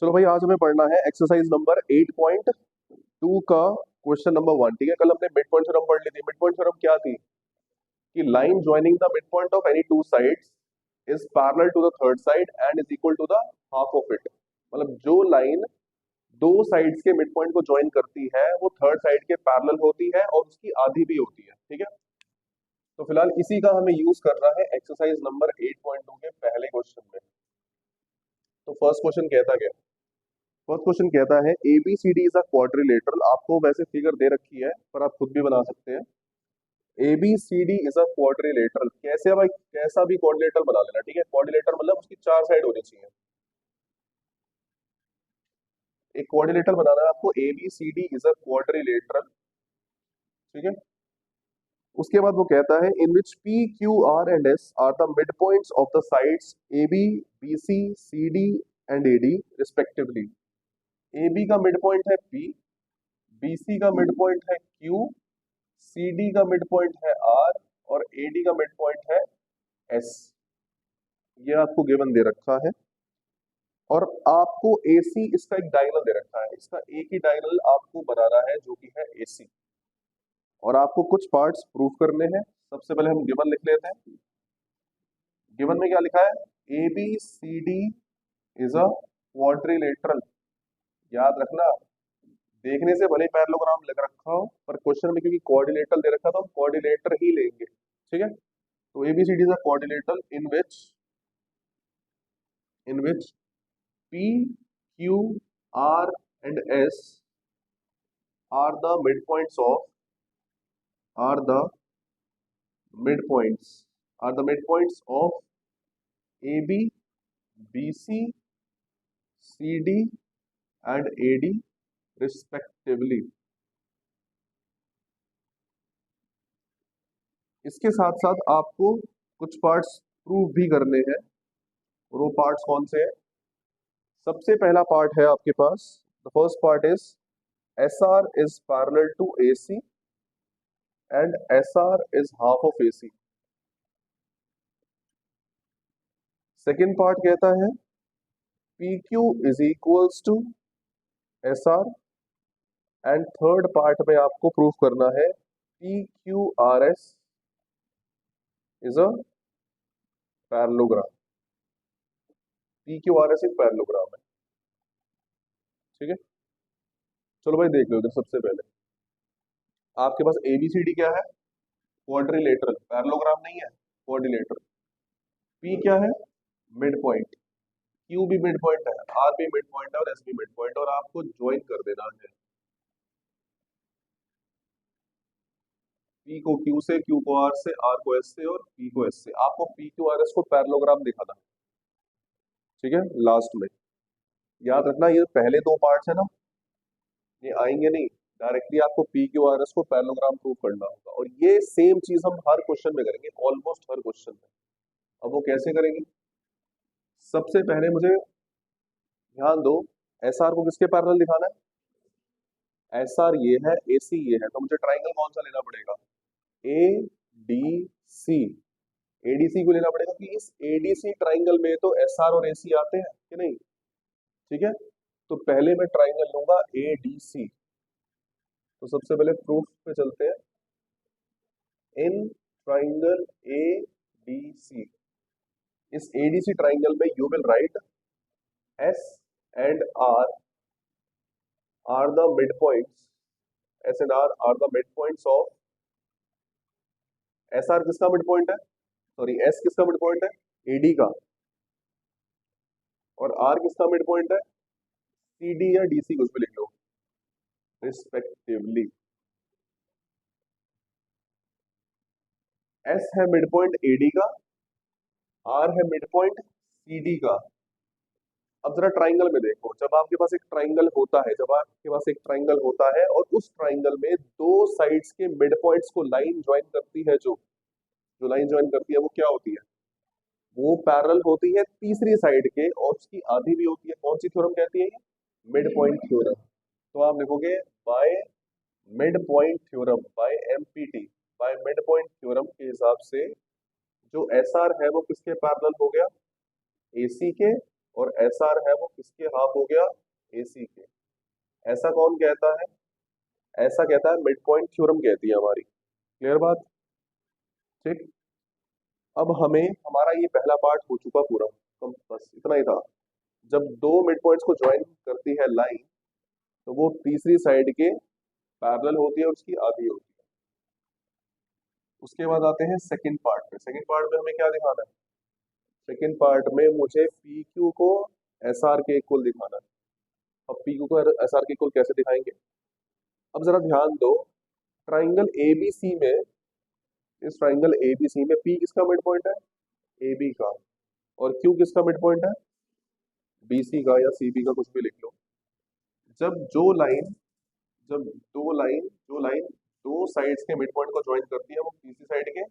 चलो भाई, आज हमें पढ़ना है एक्सरसाइज नंबर 8.2 का क्वेश्चन नंबर 1। ठीक है, कल हमने मिड पॉइंट थ्योरम पढ़ ली थी। मिड पॉइंट थ्योरम क्या थी कि line joining the mid point of any two sides is parallel to the third side and is equal to the half of it. मतलब जो लाइन दो साइड्स के mid point को ज्वाइन करती है वो थर्ड साइड के पैरेलल होती है और उसकी आधी भी होती है। ठीक है, तो फिलहाल इसी का हमें यूज करना है एक्सरसाइज नंबर 8.2 के पहले क्वेश्चन में। तो फर्स्ट क्वेश्चन कहता क्या? फर्स्ट क्वेश्चन कहता है A B C D is a quadrilateral. आपको वैसे फिगर दे रखी है पर आप खुद भी बना सकते हैं। A B C D is a quadrilateral. कैसे भाई? कैसा भी क्वाड्रिलेटरल बना लेना। ठीक है, क्वाड्रिलेटरल मतलब उसकी चार साइड होनी चाहिए। एक क्वाड्रिलेटरल बनाना है आपको। A B C D is a quadrilateral. ठीक है, उसके बाद वो कहता है in which P Q R and S are the mid points of the sides A B B C C D and A D respectively. A B का mid point है P, B C का mid point है Q, C D का mid point है R और A D का mid point है S. ये आपको गिवन दे रखा है और आपको ए सी इसका एक डायगोनल दे रखा है। इसका एक ही डायगोनल आपको बनाना है जो कि है ए सी, और आपको कुछ पार्ट्स प्रूव करने हैं। सबसे पहले हम गिवन लिख लेते हैं। गिवन में क्या लिखा है? A B C D is a quadrilateral. याद रखना, देखने से भले पैरेललोग्राम लग रखा हो पर क्वेश्चन में क्योंकि कोऑर्डिनेटर दे रखा था, हम कोऑर्डिनेटर ही लेंगे। ठीक है, तो ABCD is a coordinator in which P Q R and S are the mid points of are the mid points are the mid points of A B B C C D and A D respectively. इसके साथ साथ आपको कुछ parts prove भी करने हैं। और वो पार्ट्स कौन से हैं? सबसे पहला पार्ट है आपके पास, the first part is S R is parallel to A C and S R is half of A C. Second part कहता है P Q is equals to S R and third part में आपको prove करना है P Q R S is a parallelogram. P Q R S एक parallelogram है। ठीक है, चलो भाई देख लो। सबसे पहले आपके पास एबीसीडी क्या है? क्वाड्रिलेटरल, पैरेललोग्राम नहीं है, क्वाड्रिलेटरल। पी क्या है? Mid point. क्यू भी मिड पॉइंट है, आर भी मिड पॉइंट है और एस भी मिड पॉइंट है, और आपको ज्वाइन कर देना है पी को क्यू से, क्यू को आर से, आर को एस से और पी को एस से। आपको पी क्यू आर एस को पैरेललोग्राम दिखाना है। ठीक है, लास्ट में याद रखना ये पहले दो पार्ट्स है ना, ये आएंगे नहीं। डायरेक्टली आपको पी क्यू आर एस को पैरेललोग्राम प्रूव करना होगा, और ये सेम चीज हम हर क्वेश्चन में करेंगे, ऑलमोस्ट हर क्वेश्चन में। अब वो कैसे करेंगे? सबसे पहले मुझे ध्यान दो, एस आर को किसके पैरेलल दिखाना है? एस आर ये है, ए सी ये है, तो मुझे ट्राइंगल कौन सा लेना पड़ेगा? A D C. एडीसी को लेना पड़ेगा कि इस एडीसी ट्राइंगल में तो एस आर और एसी आते हैं कि नहीं। ठीक है, तो पहले मैं ट्राइंगल लूंगा एडीसी। तो सबसे पहले प्रूफ पे चलते हैं। इन ट्राइंगल एडीसी, इस एडीसी ट्राइंगल में you will write S and R the mid points, S and R the mid points of. S R किसका मिड पॉइंट है? सॉरी, एस किसका मिड पॉइंट है? एडी का। और आर किसका mid point है? सी डी या डीसी, कुछ भी लिख लो, रिस्पेक्टिवली। एस है मिड पॉइंट एडी का, आर है मिड पॉइंट सीडी का। अब जरा ट्राइंगल में देखो, जब आपके पास एक ट्राइंगल होता है, जब आपके पास एक ट्राइंगल होता है और उस ट्राइंगल में दो साइड्स के मिड पॉइंट्स को लाइन ज्वाइन करती है, जो जो लाइन ज्वाइन करती है वो क्या होती है? वो पैरेलल होती है तीसरी साइड के, और उसकी आधी भी होती है। कौन सी थ्योरम कहती है ये? Mid point theorem. तो आप लिखोगे by mid point theorem, by MPT, by mid point theorem के हिसाब से जो एस आर है वो किसके पैरेलल हो गया? एसी के, और एस आर है वो किसके हाफ हो गया, एसी के। ऐसा कौन कहता है, ऐसा कहता है मिड पॉइंट थ्योरम कहती है हमारी। क्लियर बात, ठीक। अब हमें हमारा ये पहला पार्ट हो चुका पूरा, तो बस इतना ही था। जब दो मिड पॉइंट्स को ज्वाइन करती है लाइन, तो वो तीसरी साइड के पैरेलल होती है और उसकी आधी होती है। उसके बाद आते हैं सेकंड पार्ट पे। सेकंड पार्ट में हमें क्या दिखाना है, सेकंड पार्ट में मुझे पी क्यू को एस आर के इक्वल दिखाना है। अब पी क्यू को एस आर के इक्वल कैसे दिखाएंगे, अब जरा ध्यान दो। ट्राइंगल एबीसी में, इस ट्राइंगल एबीसी में पी किसका मिड पॉइंट है, ए बी का, और क्यू किसका मिड पॉइंट है, बीसी का या सीबी का, कुछ भी लिख लो। जब जो लाइन, जब जो लाइन दो साइड्स के मिड पॉइंट को ज्वाइन करती है, वो तीसरी साइड के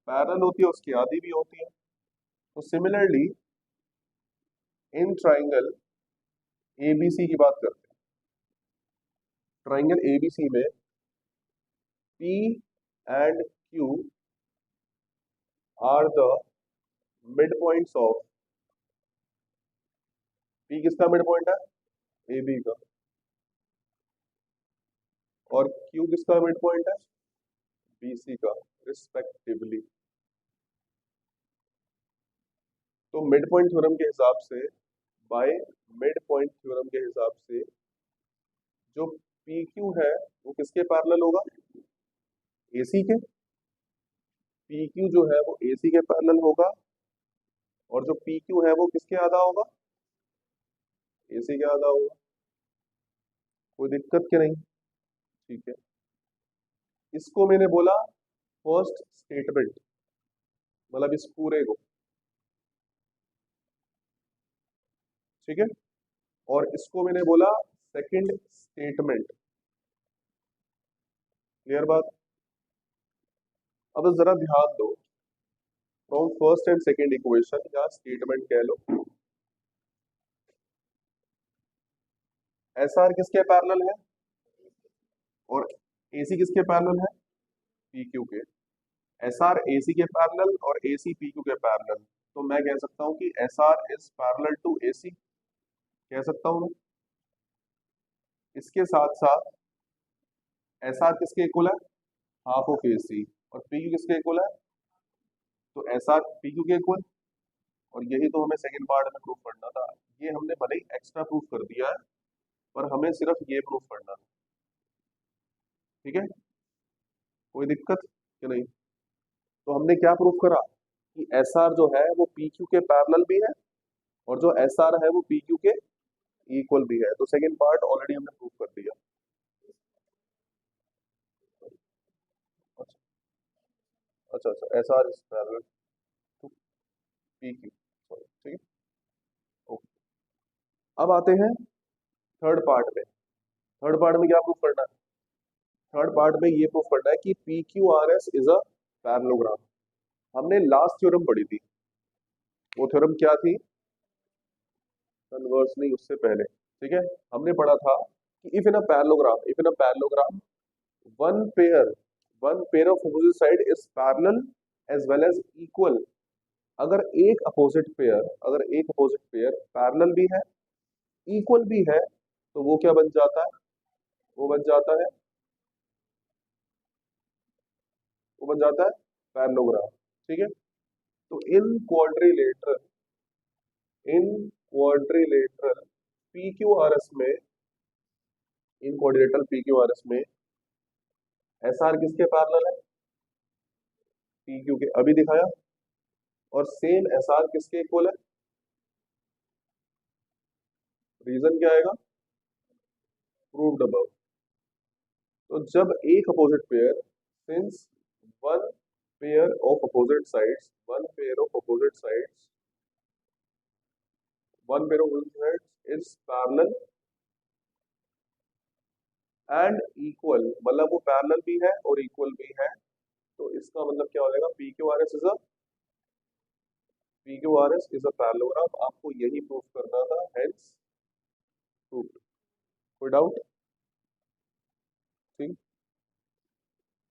पैरेलल होती है, उसकी आधी भी होती है। तो सिमिलरली इन ट्राइंगल एबीसी की बात करते हैं। ट्राइंगल एबीसी में P and Q R the mid points of, P किसका मिड पॉइंट है, ए बी का, और क्यू किसका मिड पॉइंट है, बीसी का, रिस्पेक्टिवली। तो मिड पॉइंट थ्योरम के हिसाब से, बाय मिड पॉइंट थ्योरम के हिसाब से, जो पी क्यू है वो किसके पैरेलल होगा, एसी के। पी क्यू जो है वो एसी के पैरेलल होगा, और जो पी क्यू है वो किसके आधा होगा, एसी के आधा होगा। कोई दिक्कत क्या नहीं, ठीक है। इसको मैंने बोला फर्स्ट स्टेटमेंट, मतलब इस पूरे को, ठीक है। और इसको मैंने बोला सेकंड स्टेटमेंट। क्लियर बात। अब जरा ध्यान दो, from first and second equation या स्टेटमेंट कह लो, एस आर किसके पैरेलल है और एसी किसके पैरेलल है, पी क्यू के। एस आर एसी के पैरेलल और एसी पी क्यू के पैरेलल, तो मैं कह सकता हूँ कि S R is parallel to AC, कह सकता हूँ मैं। इसके साथ साथ एस आर किसके इक्वल है, हाफ ऑफ एसी, और पी क्यू किसके इक्वल है, तो एस आर पी क्यू के इक्वल। और यही तो हमें सेकंड पार्ट में प्रूफ करना था। ये हमने भले ही एक्स्ट्रा प्रूफ कर दिया है, पर हमें सिर्फ ये प्रूफ करना था, ठीक है। कोई दिक्कत कि नहीं। तो हमने क्या प्रूफ करा कि एस आर जो है वो पी क्यू के पैरेलल भी है, और जो एस आर है वो पी क्यू के इक्वल भी है। तो सेकंड पार्ट ऑलरेडी हमने प्रूफ कर दिया। अच्छा अच्छा, S R is parallel to P Q, ठीक है, ओके। अब आते हैं थर्ड पार्ट में। थर्ड पार्ट में क्या प्रूफ करना है, थर्ड पार्ट में ये प्रूफ करना है कि P Q R S is a parallelogram. हमने लास्ट थ्योरम पढ़ी थी, वो थ्योरम क्या थी, कन्वर्स नहीं, उससे पहले, ठीक है। हमने पढ़ा था कि if in a parallelogram, if in a parallelogram one pair, one pair of opposite side is parallel as well as equal. अगर एक अपोजिट पेयर, अगर एक अपोजिट पेयर पैरेलल भी है, इक्वल भी है, तो वो क्या बन जाता है, वो बन जाता है, वो बन जाता है पैरेललोग्राम, ठीक है। तो in quadrilateral P Q R S में, in quadrilateral P Q R S में एस आर किसके पैरेलल है, पी क्यू के, अभी दिखाया। और सेम एस आर किसके इक्वल है, रीजन क्या आएगा, प्रूव्ड अबव। तो जब एक opposite pair, since one pair of opposite sides, one pair of opposite sides, one pair of opposite sides is parallel and equal, मतलब वो पैरेलल भी है और इक्वल भी है, तो इसका मतलब क्या हो जाएगा, P Q R S is a, P Q R S is a parallelogram. आपको यही प्रूफ करना था, हेंस प्रूफ। कोई डाउट, ठीक।